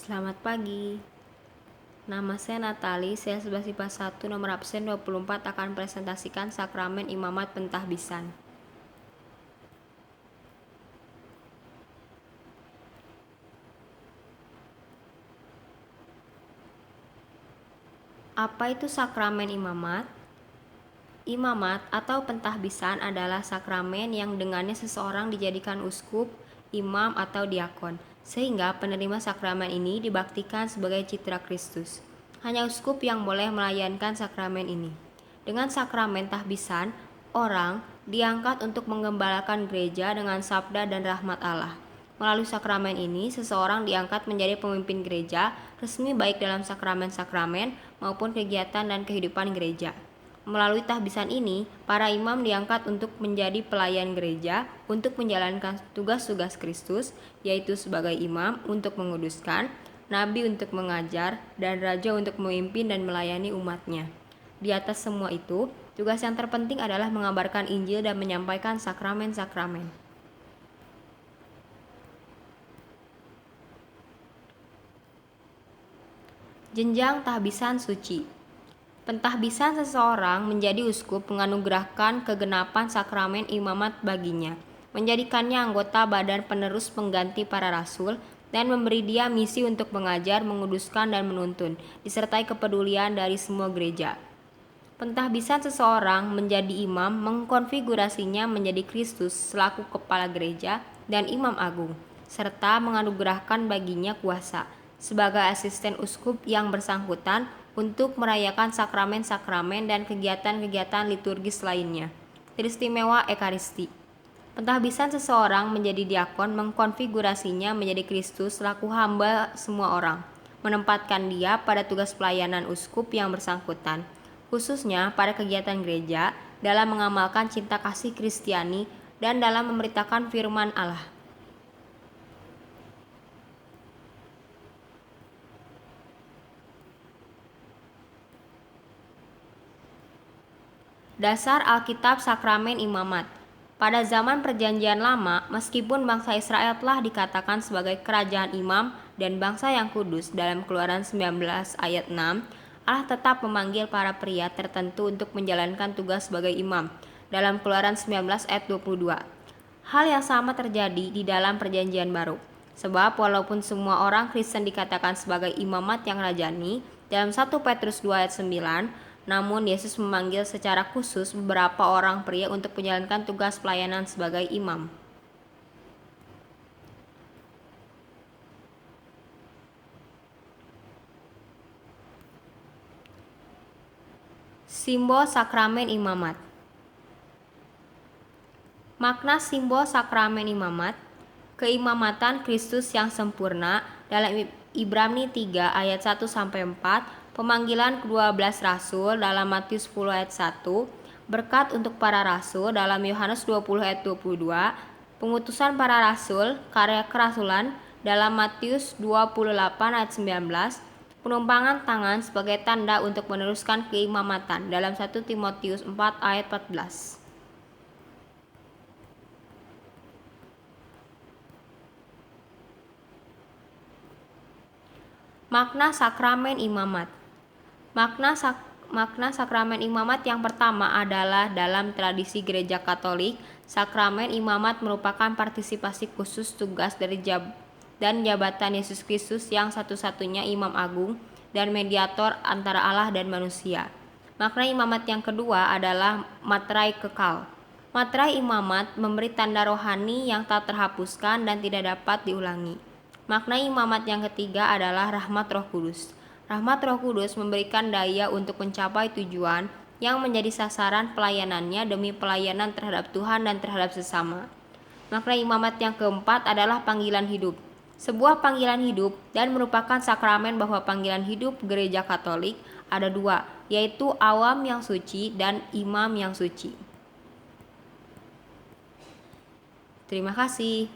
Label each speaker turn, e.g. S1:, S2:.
S1: Selamat pagi. Nama saya Natali, saya 11 IPA 1 nomor absen 24 akan presentasikan sakramen imamat pentahbisan. Apa itu sakramen imamat? Imamat atau pentahbisan adalah sakramen yang dengannya seseorang dijadikan uskup, imam, atau diakon, sehingga penerima sakramen ini dibaktikan sebagai citra Kristus. Hanya uskup yang boleh melayankan sakramen ini. Dengan sakramen tahbisan, orang diangkat untuk menggembalakan gereja dengan sabda dan rahmat Allah. Melalui sakramen ini, seseorang diangkat menjadi pemimpin gereja, resmi baik dalam sakramen-sakramen maupun kegiatan dan kehidupan gereja. Melalui tahbisan ini, para imam diangkat untuk menjadi pelayan gereja untuk menjalankan tugas-tugas Kristus, yaitu sebagai imam untuk menguduskan, nabi untuk mengajar, dan raja untuk memimpin dan melayani umatnya. Di atas semua itu, tugas yang terpenting adalah mengabarkan Injil dan menyampaikan sakramen-sakramen. Jenjang tahbisan suci. Pentahbisan seseorang menjadi uskup menganugerahkan kegenapan sakramen imamat baginya, menjadikannya anggota badan penerus pengganti para rasul, dan memberi dia misi untuk mengajar, menguduskan, dan menuntun, disertai kepedulian dari semua gereja. Pentahbisan seseorang menjadi imam mengkonfigurasinya menjadi Kristus selaku kepala gereja dan imam agung, serta menganugerahkan baginya kuasa sebagai asisten uskup yang bersangkutan untuk merayakan sakramen-sakramen dan kegiatan-kegiatan liturgis lainnya. Teristimewa Ekaristi. Pentahbisan seseorang menjadi diakon mengkonfigurasinya menjadi Kristus selaku hamba semua orang, menempatkan dia pada tugas pelayanan uskup yang bersangkutan, khususnya pada kegiatan gereja, dalam mengamalkan cinta kasih Kristiani dan dalam memberitakan firman Allah. Dasar Alkitab Sakramen Imamat. Pada zaman Perjanjian Lama, meskipun bangsa Israel telah dikatakan sebagai kerajaan imam dan bangsa yang kudus dalam Keluaran 19 ayat 6, Allah tetap memanggil para pria tertentu untuk menjalankan tugas sebagai imam dalam Keluaran 19 ayat 22. Hal yang sama terjadi di dalam Perjanjian Baru. Sebab walaupun semua orang Kristen dikatakan sebagai imamat yang rajani dalam 1 Petrus 2 ayat 9, namun Yesus memanggil secara khusus beberapa orang pria untuk menjalankan tugas pelayanan sebagai imam. Simbol sakramen imamat. Makna simbol sakramen imamat: keimamatan Kristus yang sempurna dalam Ibrani 3 ayat 1 sampai 4, pemanggilan ke-12 rasul dalam Matius 10 ayat 1, berkat untuk para rasul dalam Yohanes 20 ayat 22, pengutusan para rasul, karya kerasulan dalam Matius 28 ayat 19, penumpangan tangan sebagai tanda untuk meneruskan keimamatan dalam 1 Timotius 4 ayat 14. Makna sakramen imamat. Makna sakramen imamat yang pertama adalah dalam tradisi Gereja Katolik, sakramen imamat merupakan partisipasi khusus tugas dari dan jabatan Yesus Kristus yang satu-satunya imam agung dan mediator antara Allah dan manusia. Makna imamat yang kedua adalah materai kekal. Materai imamat memberi tanda rohani yang tak terhapuskan dan tidak dapat diulangi. Makna imamat yang ketiga adalah rahmat Roh Kudus. Rahmat Roh Kudus memberikan daya untuk mencapai tujuan yang menjadi sasaran pelayanannya demi pelayanan terhadap Tuhan dan terhadap sesama. Makna imamat yang keempat adalah panggilan hidup. Sebuah panggilan hidup dan merupakan sakramen bahwa panggilan hidup Gereja Katolik ada dua, yaitu awam yang suci dan imam yang suci. Terima kasih.